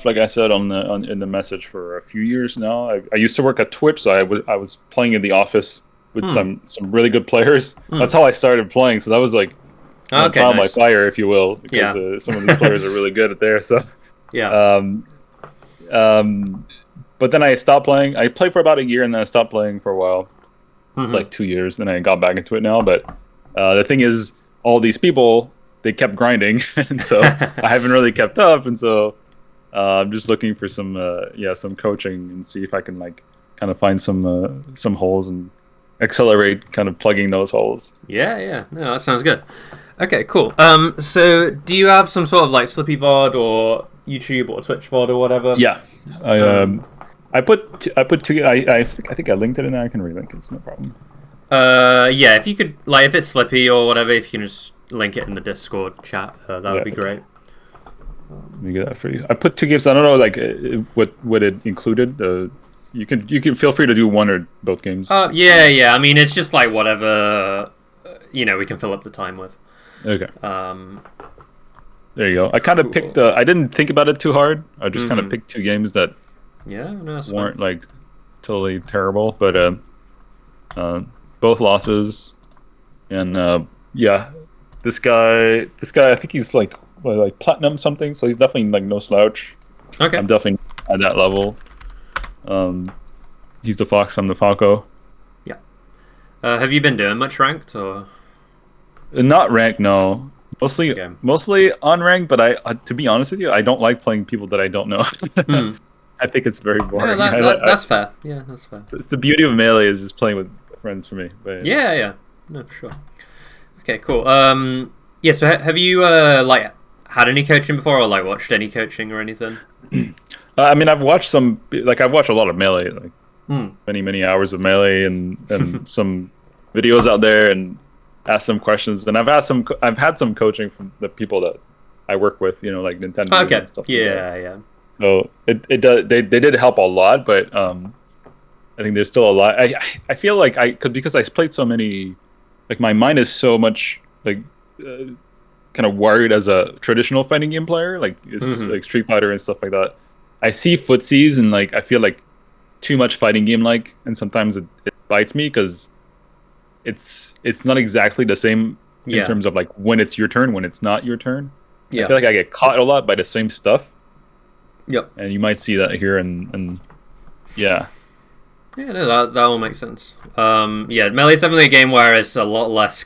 like I said in the message for a few years now. I used to work at Twitch, so I was playing in the office with Hmm. some really good players. Hmm. That's how I started playing. So that was like Okay, trial by nice. fire, if you will, because Yeah. some of these players are really good at there. So, Yeah. um, um, but then I stopped playing. I played for about a year, and then I stopped playing for a while, Hmm. like 2 years. Then I got back into it now. But the thing is, all these people they kept grinding, and so I haven't really kept up. And so I'm just looking for some coaching and see if I can like kind of find some holes and accelerate kind of plugging those holes. Yeah, yeah. No, that sounds good. Okay, cool. So do you have some sort of like Slippy VOD or YouTube or Twitch VOD or whatever? Yeah, I Um, I put two. I think I linked it in there. I can relink it. It's no problem. yeah, if you could, like, if it's Slippy or whatever, if you can just link it in the Discord chat, that would Yeah, be yeah. great. Let me get that for you. I put two games. I don't know like what it included. You can feel free to do one or both games. It's Yeah, fine. yeah. I mean, it's just like whatever, we can fill up the time with. Okay, Um, there you go. I kind of picked. cool. I didn't think about it too hard. I just kind of Mm-hmm. picked two games that Yeah, no, that's fine. weren't like totally terrible, but uh, both losses. And yeah, I think he's like like platinum something, so he's definitely like no slouch. Okay. I'm definitely at that level. Um, he's the Fox, I'm the Falco. Yeah. Have you been doing much ranked or? Not ranked, no. Okay. Mostly unranked, but to be honest with you, I don't like playing people that I don't know. Hmm. I think it's very No, boring. I that's fair. Yeah, that's fair. it's the beauty of Melee is just playing with friends for me. But Yeah, yeah. No, for sure. Okay, cool. Yeah. So have you like had any coaching before, or like watched any coaching or anything? I mean, I've watched I've watched a lot of Melee, like Hmm. many hours of Melee and some videos out there and asked some questions. And I've had some coaching from the people that I work with, like Nintendo Okay. and stuff like that. Yeah, yeah. So it does they did help a lot, but I think there's still a lot. I feel like because I played so many, like my mind is so much like uh, kind of wired as a traditional fighting game player, like it's Hmm. like Street Fighter and stuff like that. I see footsies and like I feel like too much fighting game like, and sometimes it bites me because it's not exactly the same in Yeah. terms of like when it's your turn, when it's not your turn. I Yeah. feel like I get caught a lot by the same stuff, Yep. and you might see that here and yeah. Yeah, no, that all makes sense. Yeah, Melee's definitely a game where it's a lot less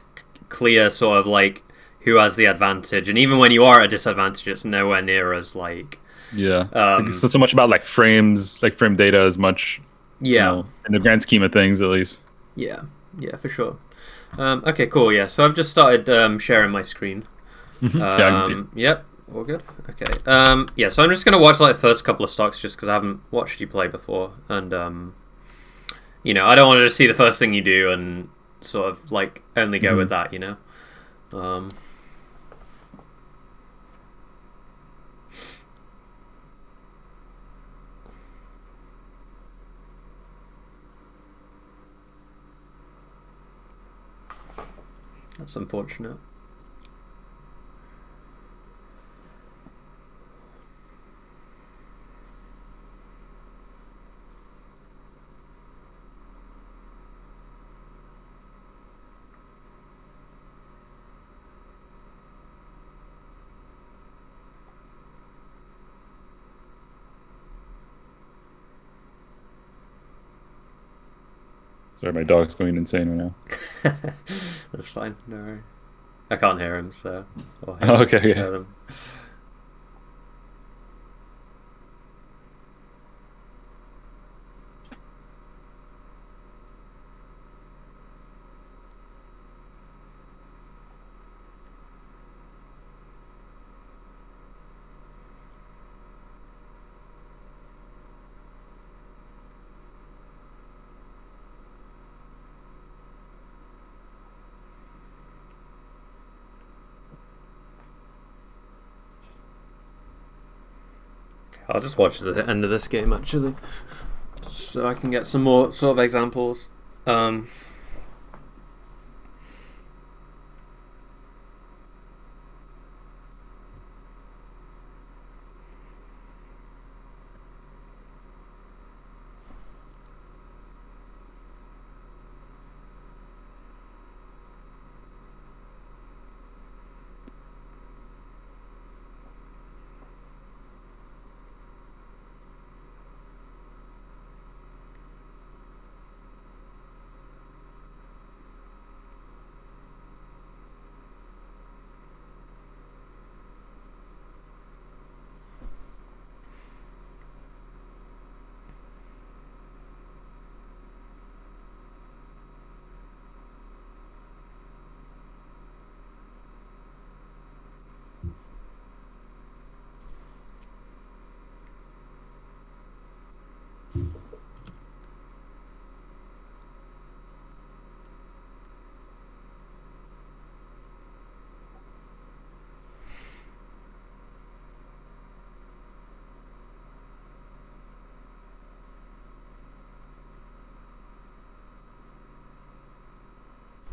clear, sort of like who has the advantage, and even when you are at a disadvantage, it's nowhere near as like, Yeah, like it's um, not so much about like frames, like frame data as much, yeah, in the grand scheme of things, at least. yeah, yeah, for sure. Okay, cool. Yeah, so I've just started sharing my screen. Yeah, I can see. Yep, all good. Okay. Yeah, so I'm just gonna watch like the first couple of stocks just because I haven't watched you play before, and I don't want to just see the first thing you do and sort of like only go with Hmm. that. Um, that's unfortunate. Sorry, my dog's going insane right That's fine. No worry. I can't hear him, so or now. Okay, yeah. hear them. I'll just watch the end of this game actually, so I can get some more sort of examples. Um,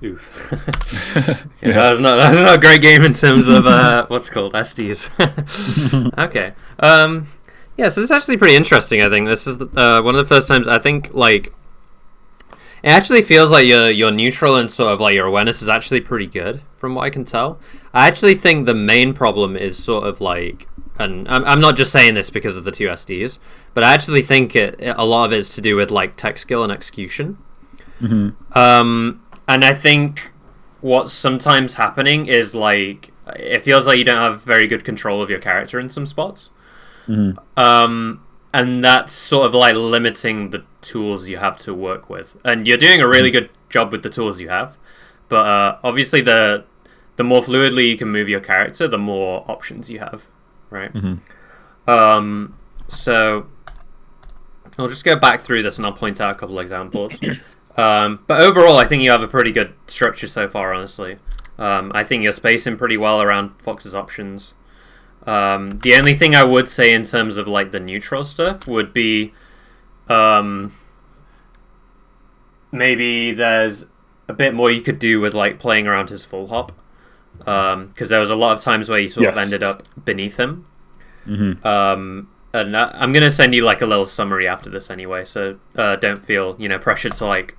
Oof. Yeah, that was not a great game in terms of what's it called SDs. Okay. Yeah, so this is actually pretty interesting. I think this is one of the first times I think like it actually feels like your neutral and sort of like your awareness is actually pretty good from what I can tell. I actually think the main problem is sort of like, and I'm not just saying this because of the two SDs, but I actually think a lot of it is to do with like tech skill and execution. And I think what's sometimes happening is like it feels like you don't have very good control of your character in some spots. And that's sort of like limiting the tools you have to work with. And you're doing a really good job with the tools you have, but obviously the more fluidly you can move your character, the more options you have, right? So I'll just go back through this and I'll point out a couple examples. But overall, I think you have a pretty good structure so far, honestly. I think you're spacing pretty well around Fox's options. The only thing I would say in terms of like the neutral stuff would be maybe there's a bit more you could do with like playing around his full hop. Because there was a lot of times where you sort of ended up beneath him. And I'm going to send you like a little summary after this anyway, so don't feel pressured to like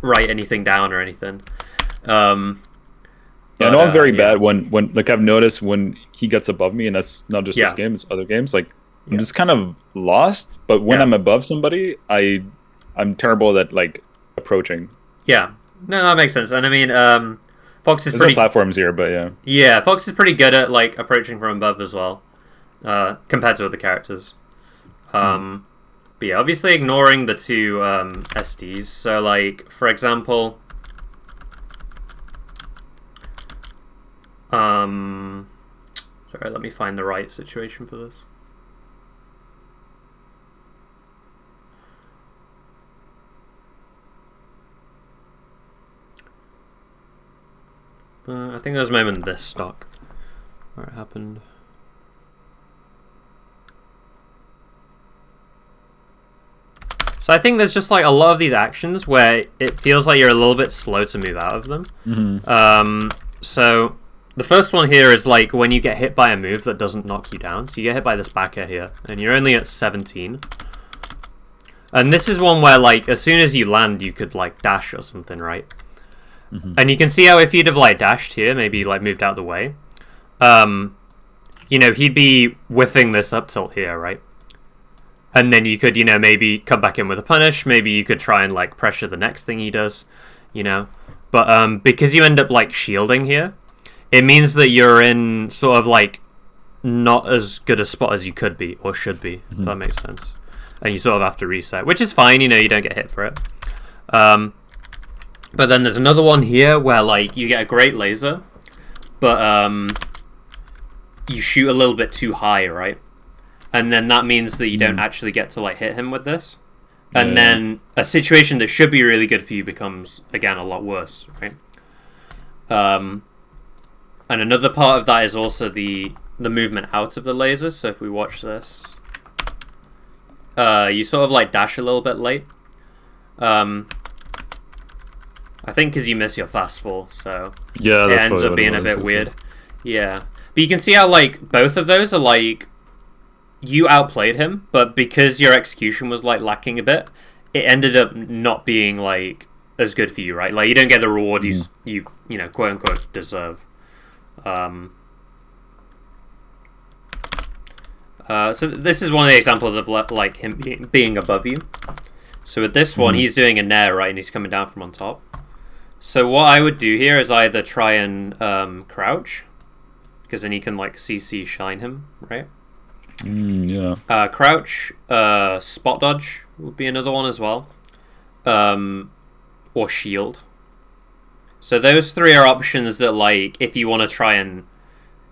write anything down or anything. I know I'm very bad when like I've noticed when he gets above me, and that's not just this game, it's other games. Like I'm just kind of lost. But when I'm above somebody, I'm terrible at like approaching. Yeah, no, that makes sense. And I mean, Fox is There's pretty no platforms here, but yeah, Fox is pretty good at like approaching from above as well, compared to other characters. But yeah, obviously ignoring the two SDs. So like, for example. Sorry, let me find the right situation for this. I think there was a moment in this stock where it happened. So I think there's just like a lot of these actions where it feels like you're a little bit slow to move out of them. So the first one here is like when you get hit by a move that doesn't knock you down. So you get hit by this back air here, and you're only at 17. And this is one where like as soon as you land, you could like dash or something, right? And you can see how if you'd have like dashed here, maybe like moved out of the way, he'd be whiffing this up tilt here, right? And then you could, maybe come back in with a punish. Maybe you could try and like pressure the next thing he does, But because you end up like shielding here, it means that you're in sort of like not as good a spot as you could be or should be, if that makes sense. And you sort of have to reset, which is fine, you don't get hit for it. But then there's another one here where like you get a great laser, but you shoot a little bit too high, right? And then that means that you don't actually get to like hit him with this. And then a situation that should be really good for you becomes, again, a lot worse, right? And another part of that is also the movement out of the lasers. So if we watch this, you sort of like dash a little bit late. I think because you miss your fast fall, so it ends up being a bit weird. Yeah. But you can see how like both of those are like you outplayed him, but because your execution was like lacking a bit, it ended up not being like as good for you, right? Like you don't get the reward you quote unquote deserve. So this is one of the examples of like him being above you. So with this one, he's doing a nair, right, and he's coming down from on top. So what I would do here is either try and crouch, because then you can like CC shine him, right? Crouch, spot dodge would be another one as well, or shield. So those three are options that, like, if you want to try and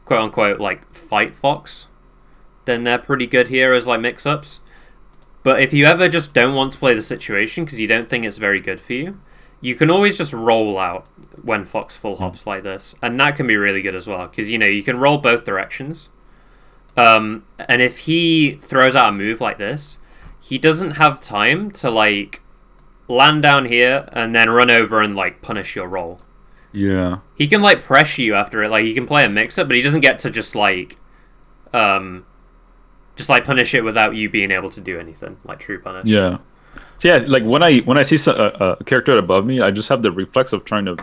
quote unquote like fight Fox, then they're pretty good here as like mix-ups. But if you ever just don't want to play the situation because you don't think it's very good for you, you can always just roll out when Fox full hops like this, and that can be really good as well because you can roll both directions. And if he throws out a move like this, he doesn't have time to like land down here and then run over and like punish your roll. Yeah. He can like pressure you after it. Like he can play a mix-up, but he doesn't get to um, just like punish it without you being able to do anything like true punish. Yeah. So yeah, like when I see a character above me, I just have the reflex of trying to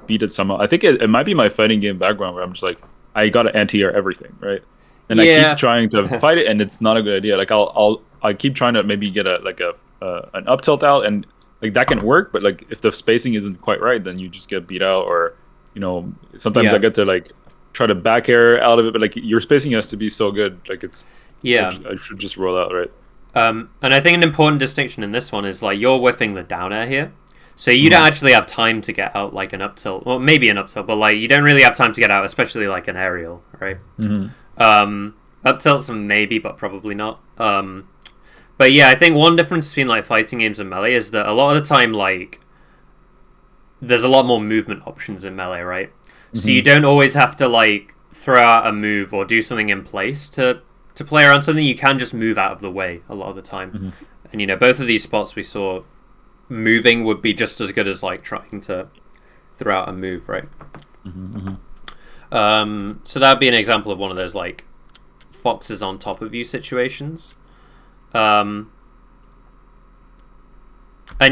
beat it somehow. I think it might be my fighting game background where I'm just like, I gotta anti-air everything, right? And I Yeah. keep trying to fight it, and it's not a good idea. Like I keep trying to maybe get an up tilt out, and like that can work, but like if the spacing isn't quite right, then you just get beat out, or sometimes Yeah. I get to like try to back air out of it, but like your spacing has to be so good, like Yeah. I should just roll out, right? And I think an important distinction in this one is like you're whiffing the down air here. So you don't actually have time to get out like an up tilt. Well, maybe an up tilt, but like you don't really have time to get out, especially like an aerial, right? Up tilts maybe, but probably not. But yeah, I think one difference between like fighting games and melee is that a lot of the time like there's a lot more movement options in melee, right? So you don't always have to like throw out a move or do something in place to play around something. You can just move out of the way a lot of the time. And both of these spots we saw, moving would be just as good as like trying to throw out a move, right? So that would be an example of one of those like foxes on top of you situations. And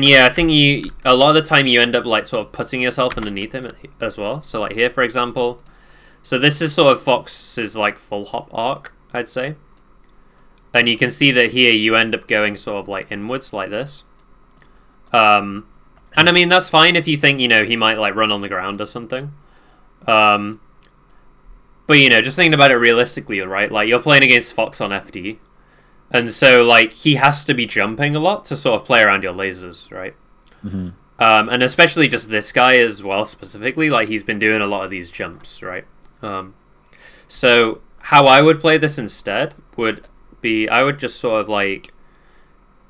yeah, I think a lot of the time you end up like sort of putting yourself underneath him as well. So like here, for example, so this is sort of Fox's like full hop arc, I'd say. And you can see that here you end up going sort of like inwards like this. And I mean, that's fine if you think, he might like run on the ground or something. But just thinking about it realistically, right? Like you're playing against Fox on FD. And so, like, he has to be jumping a lot to sort of play around your lasers, right? And especially just this guy as well, specifically. Like, he's been doing a lot of these jumps, right? So, how I would play this instead would be, I would just sort of, like,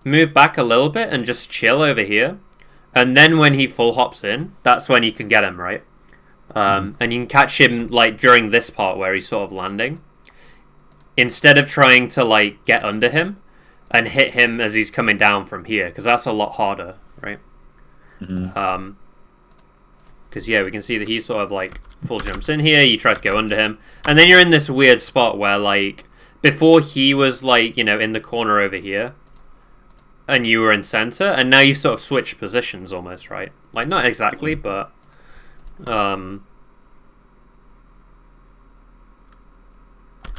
move back a little bit and just chill over here. And then when he full hops in, that's when you can get him, right? And you can catch him, like, during this part where he's sort of landing. Instead of trying to like get under him and hit him as he's coming down from here, because that's a lot harder, right? Because yeah, we can see that he sort of like full jumps in here, you try to go under him, and then you're in this weird spot where like before he was like in the corner over here and you were in center, and now you sort of switch positions almost, right? Like not exactly, but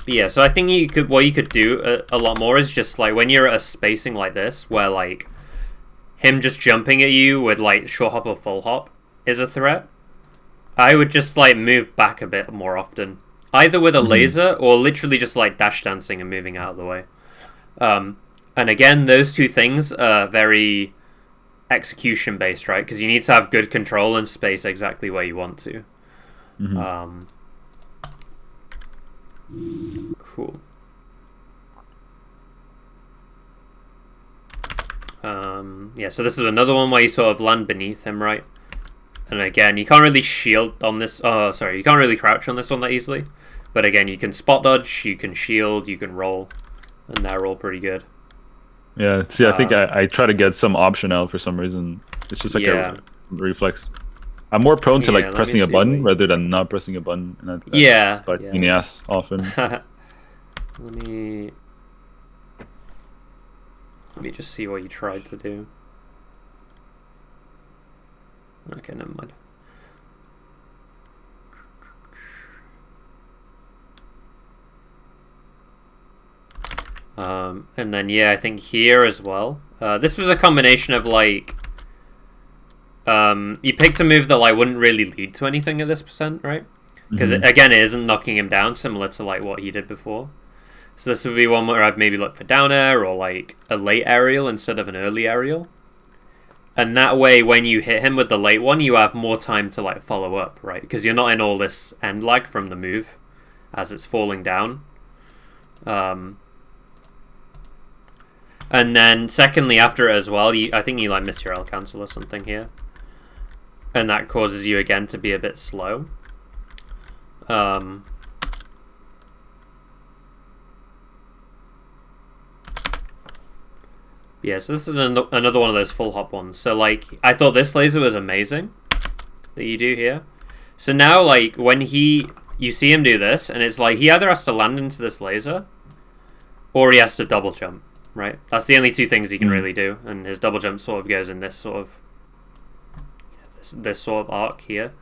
yeah, so I think what you could do a lot more is just like when you're at a spacing like this, where like him just jumping at you with like short hop or full hop is a threat. I would just like move back a bit more often, either with a laser or literally just like dash dancing and moving out of the way. And again, those two things are very execution based, right? Because you need to have good control and space exactly where you want to. Cool. Yeah, so this is another one where you sort of land beneath him, right? And again, you can't really shield on this. Oh, sorry, you can't really crouch on this one that easily. But again, you can spot dodge, you can shield, you can roll, and they're all pretty good. Yeah, see, I think I try to get some option out for some reason. It's just like a reflex. I'm more prone to like pressing a button rather than not pressing a button. And that bites me in the ass often. Let me just see what you tried to do. Okay, never mind. And then yeah, I think here as well. This was a combination of like you picked a move that like wouldn't really lead to anything at this percent, right? Because again, it isn't knocking him down, similar to like what he did before. So this would be one where I'd maybe look for down air or like a late aerial instead of an early aerial. And that way, when you hit him with the late one, you have more time to like follow up, right? Because you're not in all this end lag from the move as it's falling down. And then secondly, after it as well, I think you like miss your L cancel or something here. And that causes you again to be a bit slow. Yeah, so this is another one of those full hop ones. So like, I thought this laser was amazing that you do here. So now, like, when you see him do this, and it's like he either has to land into this laser, or he has to double jump, right? That's the only two things he can really do, and his double jump sort of goes in this sort of this sort of arc here.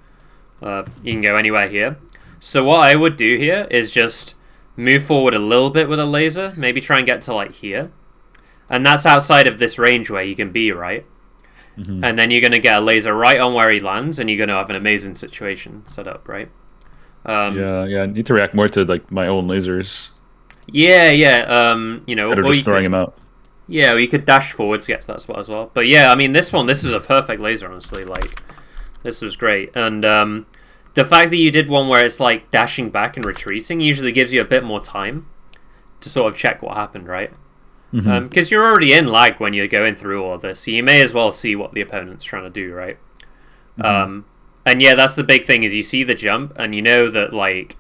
You can go anywhere here. So what I would do here is just move forward a little bit with a laser, maybe try and get to like here, and that's outside of this range where you can be, right? And then you're going to get a laser right on where he lands, and you're going to have an amazing situation set up, right? Yeah. I need to react more to like my own lasers. Yeah. You know, Or just throwing him out. Yeah, or you could dash forward to get to that spot as well. But yeah, I mean, this is a perfect laser, honestly. Like, this was great. And the fact that you did one where it's like dashing back and retreating usually gives you a bit more time to sort of check what happened, right? Because you're already in lag when you're going through all of this, so you may as well see what the opponent's trying to do, right? And yeah, that's the big thing, is you see the jump, and you know that, like,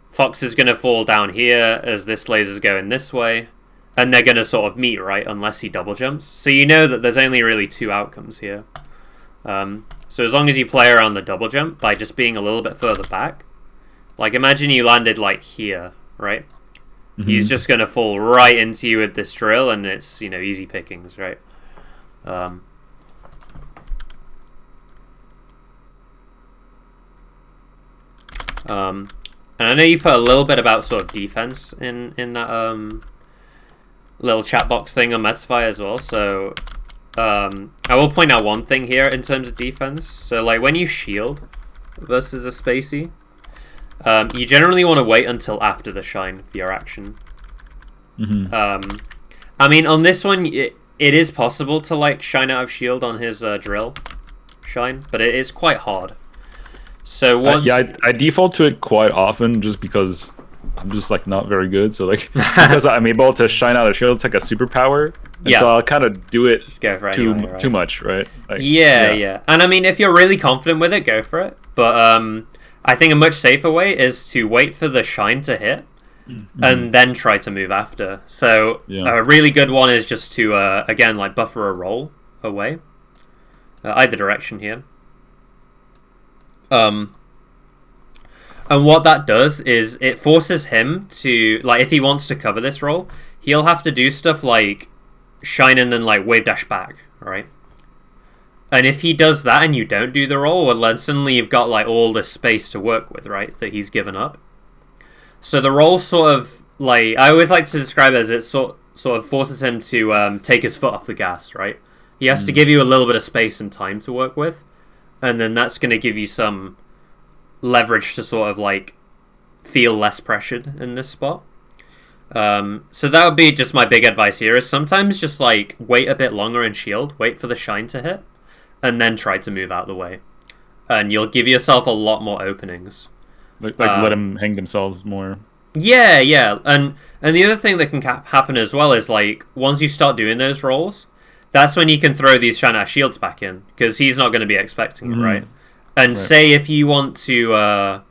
Fox is going to fall down here as this laser's going this way, and they're going to sort of meet, right, unless he double jumps. So you know that there's only really two outcomes here. So as long as you play around the double jump by just being a little bit further back, like, imagine you landed, like, here, right? He's just going to fall right into you with this drill, and it's, you know, easy pickings, right? And I know you put a little bit about sort of defense in that little chat box thing on Metasfire as well, so I will point out one thing here in terms of defense. So, like, when you shield versus a Spacey, you generally want to wait until after the shine for your action. I mean, on this one, it is possible to, like, shine out of shield on his drill shine, but it is quite hard. So once... I default to it quite often just because I'm just, like, not very good. So, like, because I'm able to shine out of shield, it's like a superpower. And so I'll kind of do it just go for too much, right? Like, yeah. And I mean, if you're really confident with it, go for it. But I think a much safer way is to wait for the shine to hit and then try to move after. So a really good one is just to, again, like, buffer a roll away. Either direction here. And what that does is it forces him to, like, if he wants to cover this roll, he'll have to do stuff like shine and then, like, wave dash back, right? And if he does that and you don't do the roll, well, then suddenly you've got, like, all this space to work with, right, that he's given up. So the roll sort of, like, I always like to describe it as it sort of forces him to take his foot off the gas, right? He has to give you a little bit of space and time to work with, and then that's going to give you some leverage to sort of, like, feel less pressured in this spot. So that would be just my big advice here, is sometimes just, like, wait a bit longer in shield, wait for the shine to hit, and then try to move out the way. And you'll give yourself a lot more openings. Like let them hang themselves more. Yeah. And the other thing that can happen as well is, like, once you start doing those rolls, that's when you can throw these shine out shields back in, because he's not going to be expecting it, right? And say if you want to...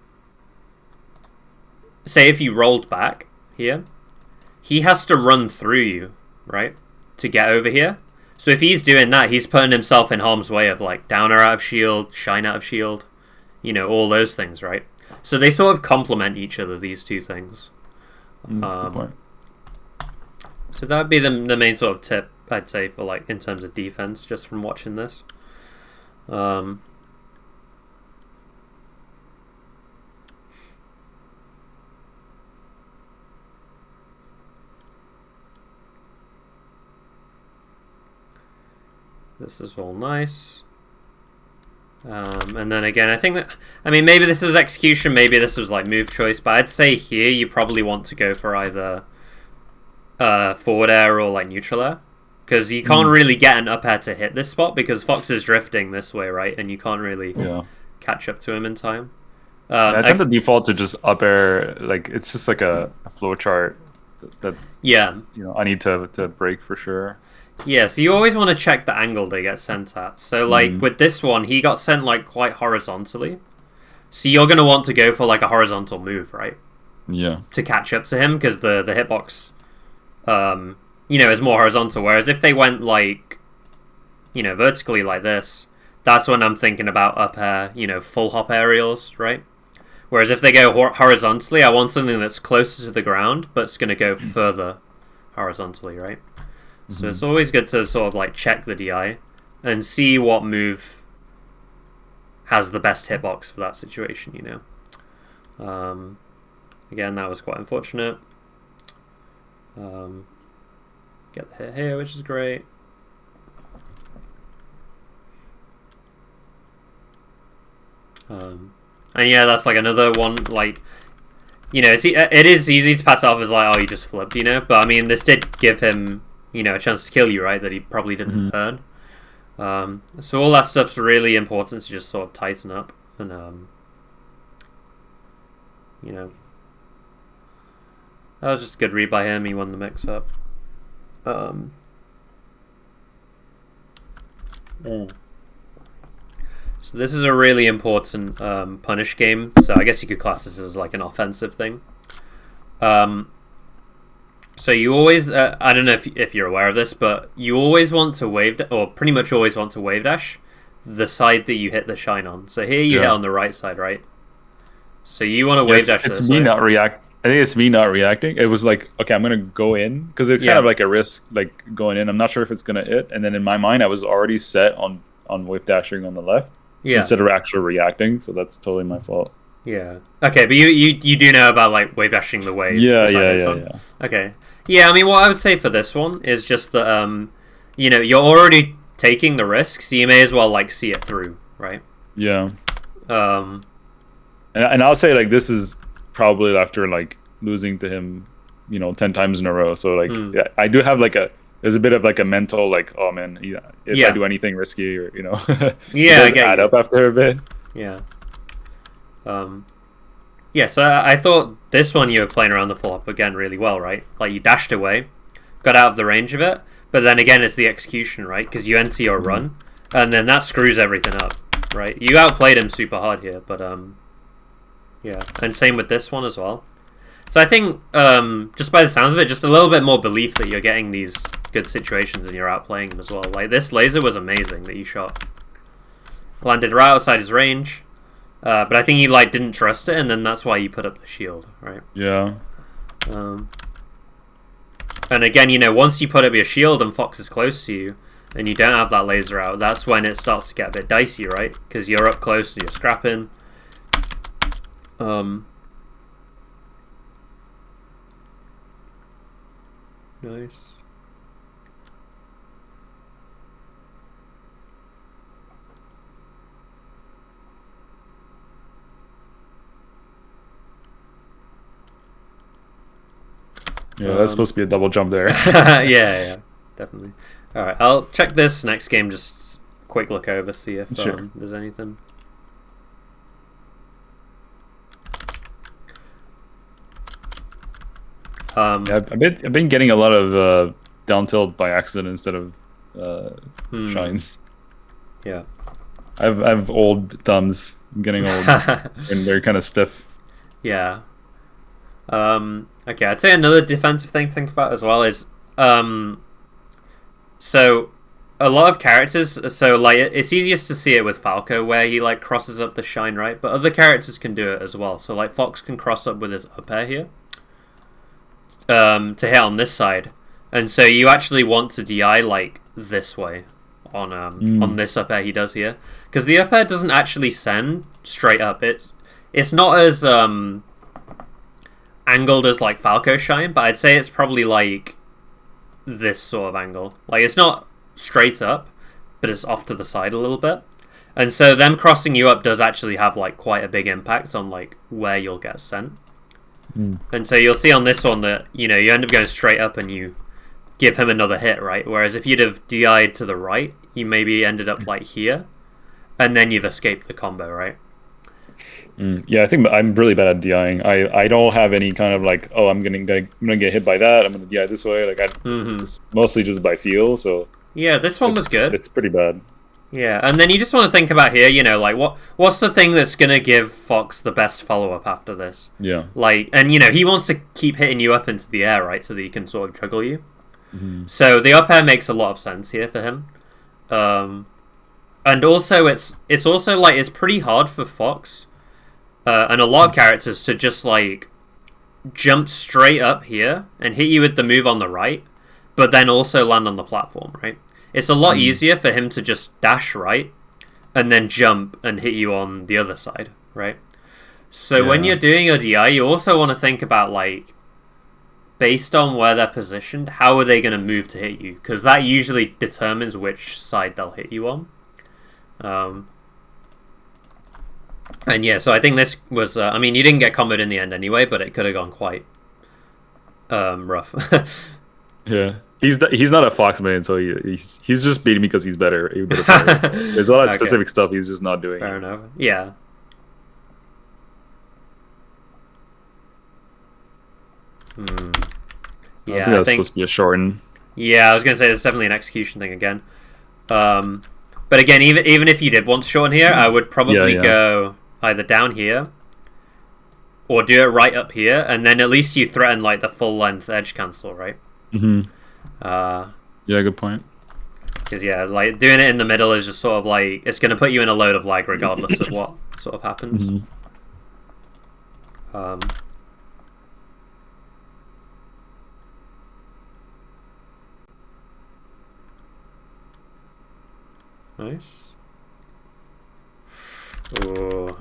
say if you rolled back here, he has to run through you, right, to get over here. So if he's doing that, he's putting himself in harm's way of, like, downer out of shield, shine out of shield, you know, all those things, right? So they sort of complement each other, these two things. So that would be the main sort of tip, I'd say, for, like, in terms of defense, just from watching this. This is all nice. And then again, I think that... I mean, maybe this is execution, maybe this was, like, move choice, but I'd say here you probably want to go for either forward air or, like, neutral air. Because you can't really get an up air to hit this spot, because Fox is drifting this way, right? And you can't really catch up to him in time. I tend to default to just up air. Like, it's just like a flow chart that's... you know, I need to break for sure. Yeah, so you always want to check the angle they get sent at. So, like, with this one, he got sent, like, quite horizontally. So you're going to want to go for, like, a horizontal move, right? Yeah. To catch up to him, because the hitbox, you know, is more horizontal. Whereas if they went, like, you know, vertically like this, that's when I'm thinking about up air, full hop aerials, right? Whereas if they go horizontally, I want something that's closer to the ground, but it's going to go further horizontally, right? Mm-hmm. So it's always good to sort of like check the DI and see what move has the best hitbox for that situation, Again, that was quite unfortunate. Get the hit here, which is great. And yeah, that's like another one, like, it is easy to pass it off as like, oh, you just flipped, but I mean, this did give him, a chance to kill you, right, that he probably didn't earn. So all that stuff's really important to just sort of tighten up, and, that was just a good read by him, he won the mix-up. So this is a really important punish game. So I guess you could class this as like an offensive thing. So you always, I don't know if you're aware of this, but you always want to or pretty much always want to wave dash the side that you hit the shine on. So here you hit on the right side, right? So you want to wave dash. It's me not react. I think it's me not reacting. It was like, okay, I'm gonna go in because it's kind of like a risk, like going in. I'm not sure if it's gonna hit, and then in my mind, I was already set on wave dashing on the left. Yeah. Instead of actually reacting, so that's totally my fault. Yeah. Okay, but you do know about like wave dashing the wave. Yeah. Okay. Yeah, I mean, what I would say for this one is just that you're already taking the risk, so you may as well like see it through, right? Yeah. And I'll say like this is probably after like losing to him, 10 times in a row. So like I do have like there's a bit of like a mental like, oh man, if I do anything risky or it does add up after a bit. Yeah. So I thought this one you were playing around the full up again really well, right? Like you dashed away, got out of the range of it, but then again it's the execution, right? Because you enter your run, and then that screws everything up, right? You outplayed him super hard here, but and same with this one as well. So I think just by the sounds of it, just a little bit more belief that you're getting these good situations and you're outplaying them as well. Like this laser was amazing that you shot. Landed right outside his range. But I think he like didn't trust it, and then that's why you put up the shield, right? Yeah. And again, once you put up your shield and Fox is close to you, and you don't have that laser out, that's when it starts to get a bit dicey, right? Because you're up close and you're scrapping. Nice. Yeah, that's supposed to be a double jump there. yeah, definitely. All right, I'll check this next game. Just quick look over, see if there's anything. I've been getting a lot of down tilt by accident instead of shines. Yeah, I have old thumbs. I'm getting old, and they're kind of stiff. Yeah. Okay, I'd say another defensive thing to think about as well is, so a lot of characters, so like it's easiest to see it with Falco where he like crosses up the shine, right? But other characters can do it as well. So like Fox can cross up with his up air here, to hit on this side, and so you actually want to DI like this way on this up air he does here, because the up air doesn't actually send straight up. It's not as angled as like Falco shine, but I'd say it's probably like this sort of angle. Like it's not straight up, but it's off to the side a little bit. And so them crossing you up does actually have like quite a big impact on like where you'll get sent. And so you'll see on this one that you end up going straight up and you give him another hit, right? Whereas if you'd have DI'd to the right, you maybe ended up like here, and then you've escaped the combo, right? Yeah, I think I'm really bad at DIing. I don't have any kind of like, oh, I'm gonna get hit by that, I'm gonna DI this way. Like it's mostly just by feel. So yeah, this one was good. It's pretty bad. Yeah, and then you just want to think about here, like what's the thing that's gonna give Fox the best follow up after this? Yeah. Like, and he wants to keep hitting you up into the air, right, so that he can sort of juggle you. So the up air makes a lot of sense here for him. And also, it's also like it's pretty hard for Fox and a lot of characters to just like jump straight up here and hit you with the move on the right, but then also land on the platform, right? It's a lot easier for him to just dash right and then jump and hit you on the other side, right? So when you're doing your DI, you also want to think about, like, based on where they're positioned, how are they going to move to hit you? Because that usually determines which side they'll hit you on. And yeah, so I think this was... I mean, you didn't get comboed in the end anyway, but it could have gone quite rough. Yeah. He's not a Fox main, so he's just beating me because he's better. There's a lot of specific stuff he's just not doing. Fair enough. Yeah. Yeah, I think that's supposed to be a shorten. Yeah, I was gonna say it's definitely an execution thing again. But again, even if you did want to shorten here, I would probably go either down here or do it right up here, and then at least you threaten like the full length edge cancel, right? Mm-hmm. Yeah, good point. Because yeah, like doing it in the middle is just sort of like it's gonna put you in a load of lag regardless of what sort of happens. Nice. Ooh.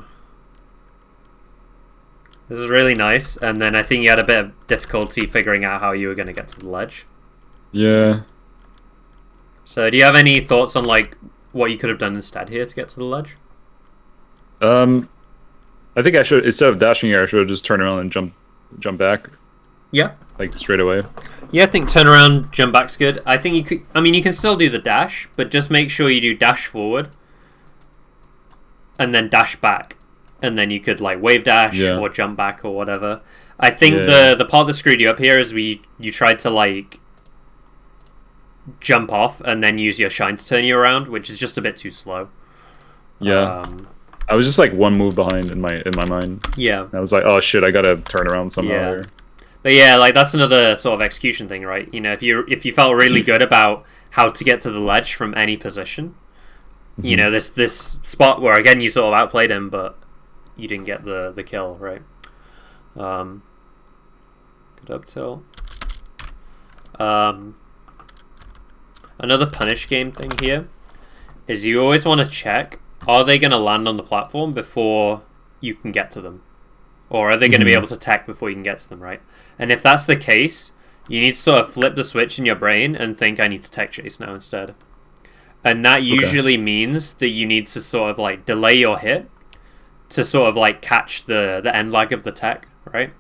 This is really nice, and then I think you had a bit of difficulty figuring out how you were going to get to the ledge. Yeah. So do you have any thoughts on like what you could have done instead here to get to the ledge? I think I should, instead of dashing here, I should have just turned around and jump back. Yeah. Like straight away. Yeah, I think turn around, jump back's good. I think you could. I mean, you can still do the dash, but just make sure you do dash forward, and then dash back, and then you could like wave dash or jump back or whatever. I think the part that screwed you up here is you tried to like jump off and then use your shine to turn you around, which is just a bit too slow. Yeah. I was just like one move behind in my mind. Yeah. I was like, oh shit, I gotta turn around somehow. Yeah. But yeah, like that's another sort of execution thing, right? You know, if you felt really good about how to get to the ledge from any position, you know, this spot where again you sort of outplayed him, but you didn't get the kill, right? Good up tilt. Another punish game thing here is you always want to check, are they going to land on the platform before you can get to them? Or are they going to be able to tech before you can get to them, right? And if that's the case, you need to sort of flip the switch in your brain and think, I need to tech chase now instead. And that usually means that you need to sort of like delay your hit to sort of like catch the end lag of the tech, right?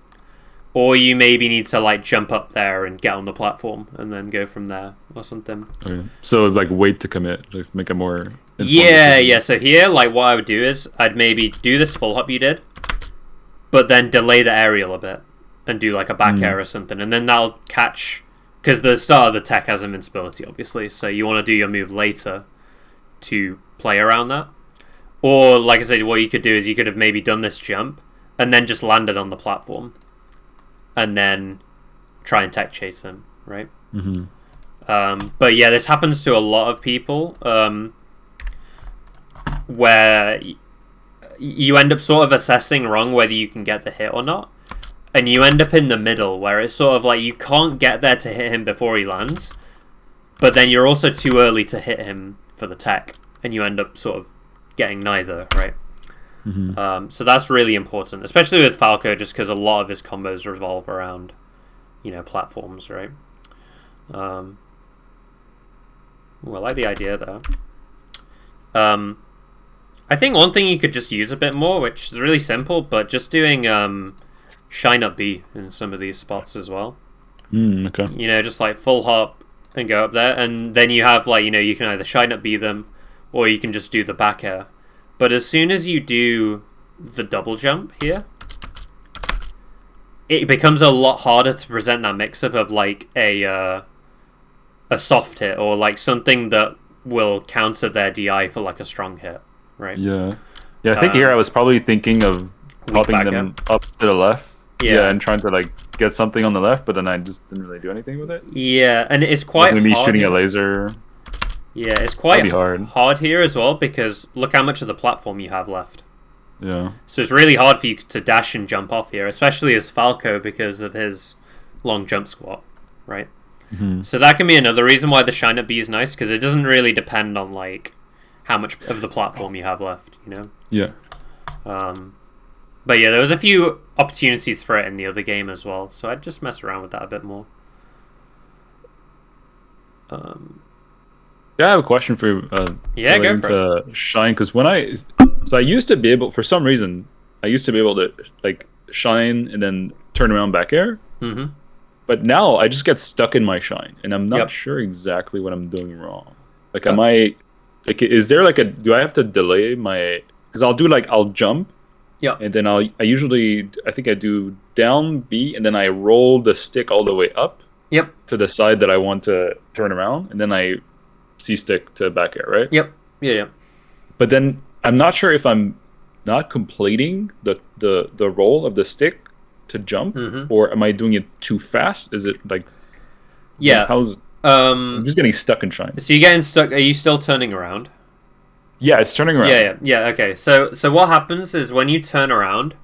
Or you maybe need to like jump up there and get on the platform and then go from there or something. Okay. So like wait to commit, like make it more... Yeah. So here, like what I would do is I'd maybe do this full hop you did, but then delay the aerial a bit and do like a back air or something, and then that'll catch, because the start of the tech has invincibility obviously, so you want to do your move later to play around that. Or like I said, what you could do is you could have maybe done this jump and then just landed on the platform and then try and tech chase him, right? But yeah, this happens to a lot of people, where you end up sort of assessing wrong whether you can get the hit or not, and you end up in the middle where it's sort of like you can't get there to hit him before he lands, but then you're also too early to hit him for the tech, and you end up sort of getting neither, right? So that's really important, especially with Falco, just because a lot of his combos revolve around, you know, platforms, right? Well, I like the idea there. I think one thing you could just use a bit more, which is really simple, but just doing shine up B in some of these spots as well. Okay. You know, just like full hop and go up there, and then you have like, you know, you can either shine up B them, or you can just do the back air. But as soon as you do the double jump here, it becomes a lot harder to present that mix-up of like a soft hit, or like something that will counter their DI for like a strong hit, right? Yeah. I think here I was probably thinking of popping them up to the left. Yeah, and trying to like get something on the left, but then I just didn't really do anything with it. Yeah, and it's quite like maybe hard shooting a laser. Yeah, it's That'd quite be hard. hard here as well because look how much of the platform you have left. Yeah. So it's really hard for you to dash and jump off here, especially as Falco because of his long jump squat, right? Mm-hmm. So that can be another reason why the Shine Up B is nice because it doesn't really depend on like how much of the platform you have left, you know? Yeah. But yeah, there was a few opportunities for it in the other game as well, so I'd just mess around with that a bit more. Yeah, I have a question for you. Yeah, go relating for it. to Shine, because I used to be able, for some reason, I used to be able to like shine and then turn around back air. Mm-hmm. But now I just get stuck in my shine, and I'm not Yep. sure exactly what I'm doing wrong. Like, am I like? Is there like a? Do I have to delay my? Because I'll jump, Yeah. and then I think I do down B, and then I roll the stick all the way up Yep. to the side that I want to turn around, and then I C stick to back air, right? Yep. Yeah. But then I'm not sure if I'm not completing the roll of the stick to jump, or am I doing it too fast? Is it like Yeah. how's I'm Um. just getting stuck in shine? So you're getting stuck. Are you still turning around? Yeah, it's turning around. Yeah. Okay. So what happens is when you turn around,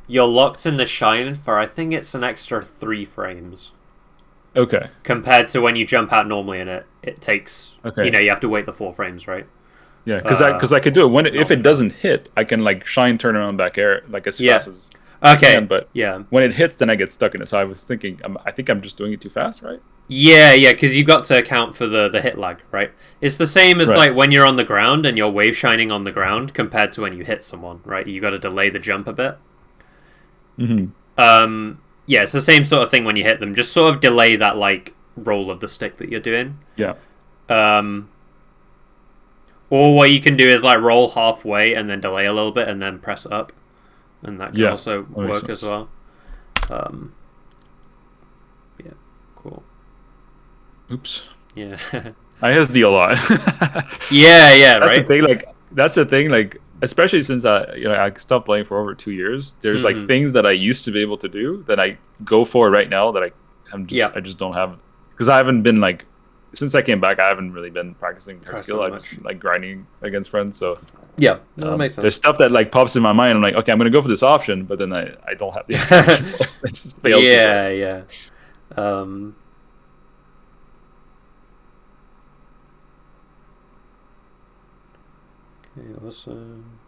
you're locked in the shine for I think it's an extra 3 frames Okay. compared to when you jump out normally, and it takes Okay. you have to wait the 4 frames, right? Yeah, because I could do it if it doesn't hit, I can like shine, turn around, back air like as Yeah. fast as Okay. but Yeah. when it hits, then I get stuck in it. So I was thinking, I think I'm just doing it too fast, right? Yeah, because you've got to account for the hit lag, right? It's the same as Right. like when you're on the ground and you're wave shining on the ground compared to when you hit someone, right? You got to delay the jump a bit. Mm-hmm. Yeah, it's the same sort of thing when you hit them. Just sort of delay that like roll of the stick that you're doing. Yeah. Or what you can do is like roll halfway and then delay a little bit and then press up, and that can also that makes work as sense. well. Yeah, cool. Oops. Yeah. I SD a lot. yeah, That's right. the thing. That's the thing. Like, especially since I stopped playing for over 2 years. There's like things that I used to be able to do that I go for right now that I just don't have, because I haven't been like, since I came back, I haven't really been practicing tech skill. I'm just like grinding against friends. So Yeah, that makes sense. there's stuff that like pops in my mind. I'm like, okay, I'm gonna go for this option, but then I don't have the execution for it. It just fails. Yeah. Okay, awesome.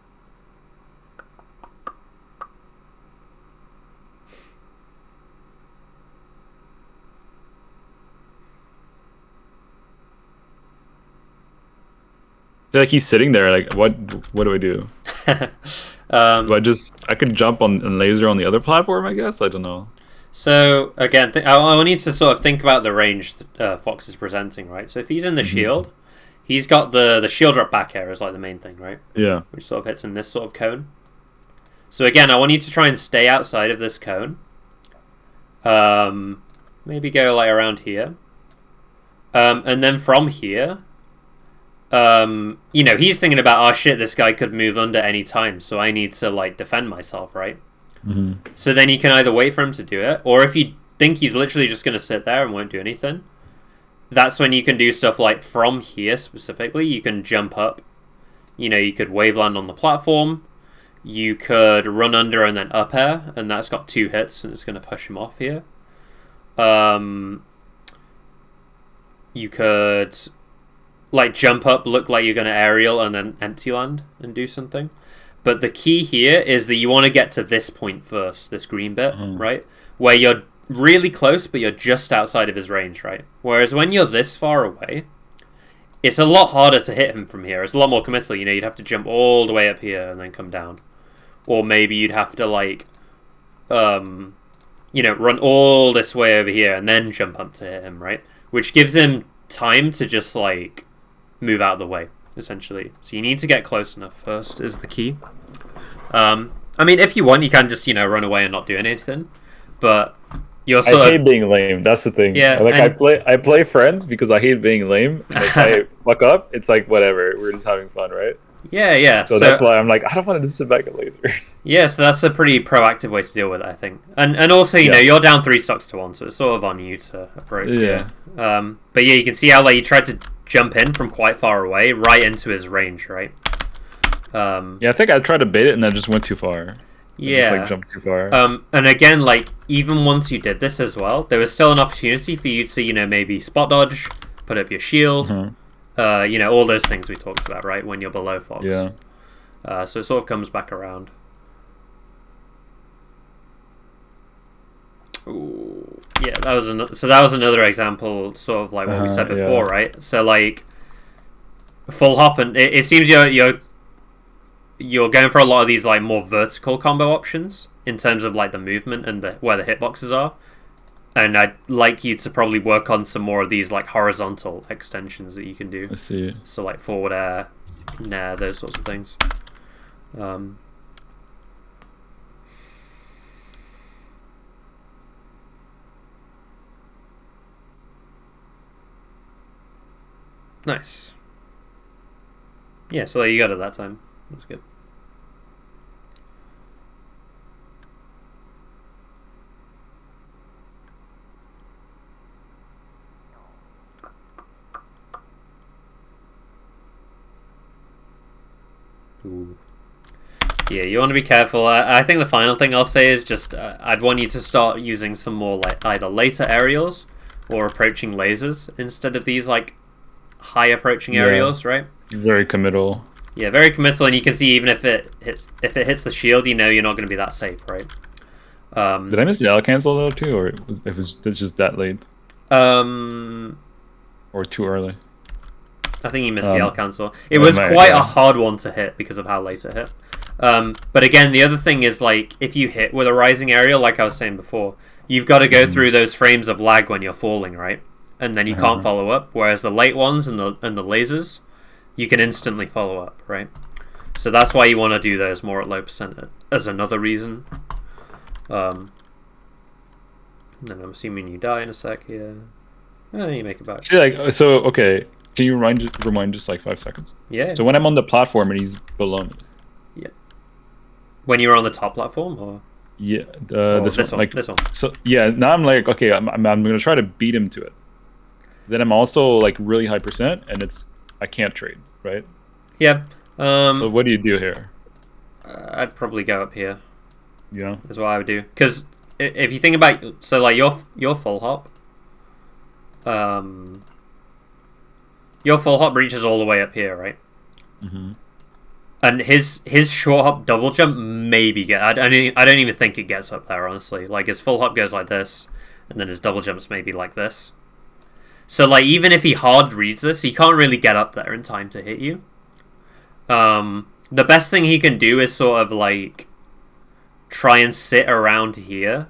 Like he's sitting there. Like, what do I do? I could jump on and laser on the other platform, I guess. I don't know. So again, I need to sort of think about the range Fox is presenting, right? So if he's in the shield, he's got the shield drop back air as like the main thing, right? Yeah. Which sort of hits in this sort of cone. So again, I want you to try and stay outside of this cone. Maybe go like around here. And then from here, he's thinking about, oh shit, this guy could move under any time, so I need to like defend myself, right? So then you can either wait for him to do it, or if you think he's literally just going to sit there and won't do anything, that's when you can do stuff like from here specifically, you can jump up. You could wave land on the platform, you could run under and then up air, and that's got 2 hits and it's going to push him off here. You could like jump up, look like you're going to aerial, and then empty land and do something. But the key here is that you want to get to this point first, this green bit, right? Where you're really close, but you're just outside of his range, right? Whereas when you're this far away, it's a lot harder to hit him from here. It's a lot more committal. You'd have to jump all the way up here and then come down. Or maybe you'd have to like, run all this way over here and then jump up to hit him, right? Which gives him time to just like move out of the way, essentially. So you need to get close enough first is the key. If you want, you can just run away and not do anything, but you're sort I hate being lame. That's the thing. Yeah, I play friends because I hate being lame. And if I fuck up, it's like whatever. We're just having fun, right? Yeah. So that's why I'm like, I don't want to just sit back and laser. Yeah, so that's a pretty proactive way to deal with it, I think. And also, you're down 3 stocks to 1, so it's sort of on you to approach. Yeah. But yeah, you can see how like you tried to jump in from quite far away right into his range, right? Yeah, I think I tried to bait it and I just went too far. Yeah. I just like jumped too far. And again, like even once you did this as well, there was still an opportunity for you to, maybe spot dodge, put up your shield, all those things we talked about, right? When you're below Fox. Yeah. So it sort of comes back around. Ooh, yeah, that was another example, sort of like what we said before, right? So like full hop, and it seems you're going for a lot of these like more vertical combo options in terms of like the movement and where the hitboxes are. And I'd like you to probably work on some more of these like horizontal extensions that you can do. I see. So like forward air, nair, those sorts of things. Nice. Yeah, so you got it that time. That's good. Ooh. Yeah, you want to be careful. I think the final thing I'll say is just I'd want you to start using some more like either later aerials or approaching lasers instead of these like high approaching aerials, right? Very committal. Yeah, very committal, and you can see even if it hits the shield, you're not going to be that safe, right? Did I miss the out cancel though too, or it was just that late? Or too early? I think you missed the L cancel. It was quite a hard one to hit because of how late it hit. But again, the other thing is like if you hit with a rising aerial, like I was saying before, you've got to go through those frames of lag when you're falling, right? And then you can't follow up. Whereas the late ones and the lasers, you can instantly follow up, right? So that's why you want to do those more at low percent as another reason. And then I'm assuming you die in a sec here. You make it back. See, like, so okay. Can you remind just like 5 seconds? Yeah. So when I'm on the platform and he's below me. Yeah. When you're on the top platform, or yeah, this one, like this one. So yeah, now I'm like, okay, I'm gonna try to beat him to it. Then I'm also like really high percent, and I can't trade, right? Yeah. So what do you do here? I'd probably go up here. Yeah. Is what I would do, because if you think about like your full hop, your full hop reaches all the way up here, right? Mm-hmm. And his short hop double jump maybe I don't even think it gets up there, honestly. Like his full hop goes like this, and then his double jumps maybe like this. So like even if he hard reads this, he can't really get up there in time to hit you. The best thing he can do is sort of like try and sit around here,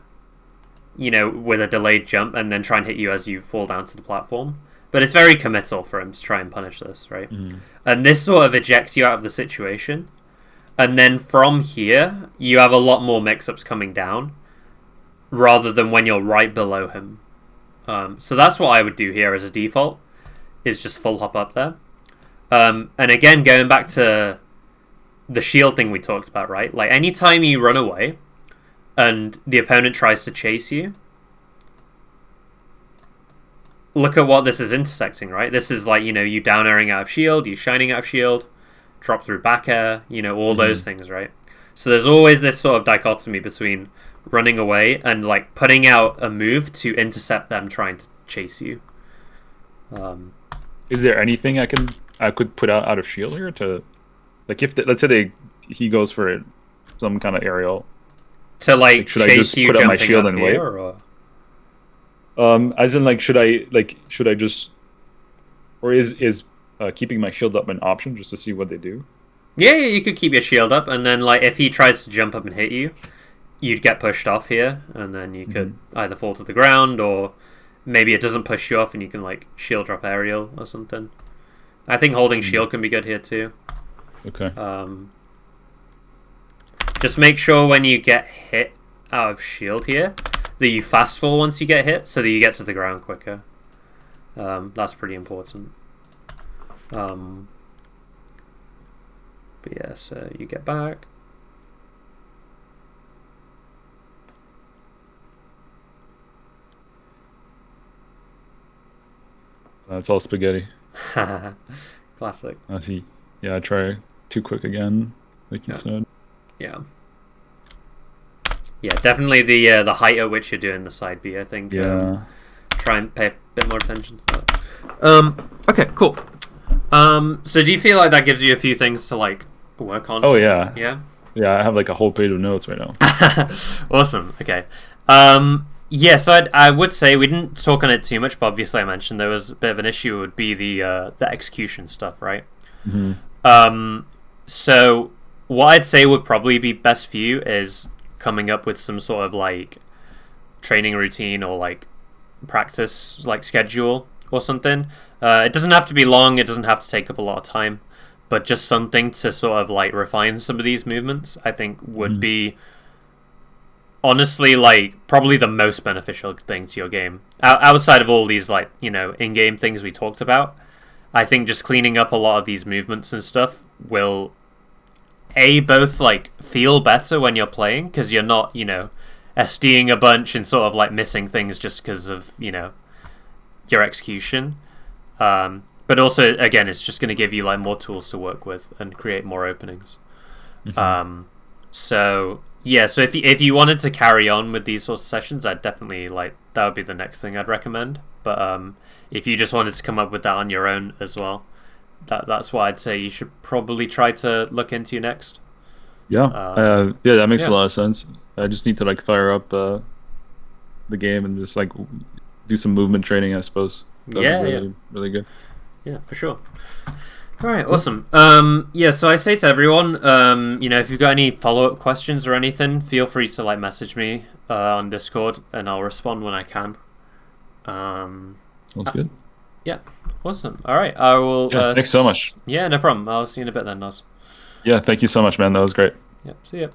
with a delayed jump, and then try and hit you as you fall down to the platform. But it's very committal for him to try and punish this, right? Mm. And this sort of ejects you out of the situation. And then from here, you have a lot more mix-ups coming down, rather than when you're right below him. So that's what I would do here as a default, is just full hop up there. And again, going back to the shield thing we talked about, right? Like anytime you run away and the opponent tries to chase you, look at what this is intersecting, right? This is like, you down airing out of shield, you shining out of shield, drop through back air, all those things, right? So there's always this sort of dichotomy between running away and like putting out a move to intercept them trying to chase you. Is there anything I could put out of shield here to, like, if let's say he goes for some kind of aerial to like should I just put out my shield and wait? Or? As in, like, should I just, or is keeping my shield up an option just to see what they do? Yeah, you could keep your shield up, and then like if he tries to jump up and hit you, you'd get pushed off here, and then you could either fall to the ground, or maybe it doesn't push you off, and you can like shield drop aerial or something. I think holding shield can be good here too. Okay. Just make sure when you get hit out of shield here that you fast fall once you get hit, so that you get to the ground quicker. That's pretty important. But yeah, so you get back. That's all spaghetti. Classic. If he, yeah, try too quick again, like you Yeah. said. Yeah. Yeah, definitely the height at which you're doing the side B, I think. Yeah. Try and pay a bit more attention to that. Okay, cool. So do you feel like that gives you a few things to like work on? Oh yeah. Yeah. Yeah, I have like a whole page of notes right now. Awesome. Okay. Yeah, so I would say we didn't talk on it too much, but obviously I mentioned there was a bit of an issue. Would be the execution stuff, right? So what I'd say would probably be best for you is coming up with some sort of like training routine or like practice like schedule or something. It doesn't have to be long. It doesn't have to take up a lot of time, but just something to sort of like refine some of these movements. I think would be honestly like probably the most beneficial thing to your game outside of all these like in-game things we talked about. I think just cleaning up a lot of these movements and stuff will both like feel better when you're playing because you're not SDing a bunch and sort of like missing things just because of your execution, but also again it's just going to give you like more tools to work with and create more openings. So yeah, so if you wanted to carry on with these sorts of sessions, I'd definitely that would be the next thing I'd recommend. But if you just wanted to come up with that on your own as well, that's what I'd say you should probably try to look into next. Yeah, yeah, that makes a lot of sense. I just need to like fire up the game and just like do some movement training, I suppose. That'd be really good. Yeah, for sure. All right, awesome. Yeah, so I say to everyone, if you've got any follow-up questions or anything, feel free to like message me on Discord, and I'll respond when I can. Sounds good. Yeah, awesome. All right, I will. Thanks so much. Yeah, no problem. I'll see you in a bit then, Noz. Yeah, thank you so much, man. That was great. Yep, see ya.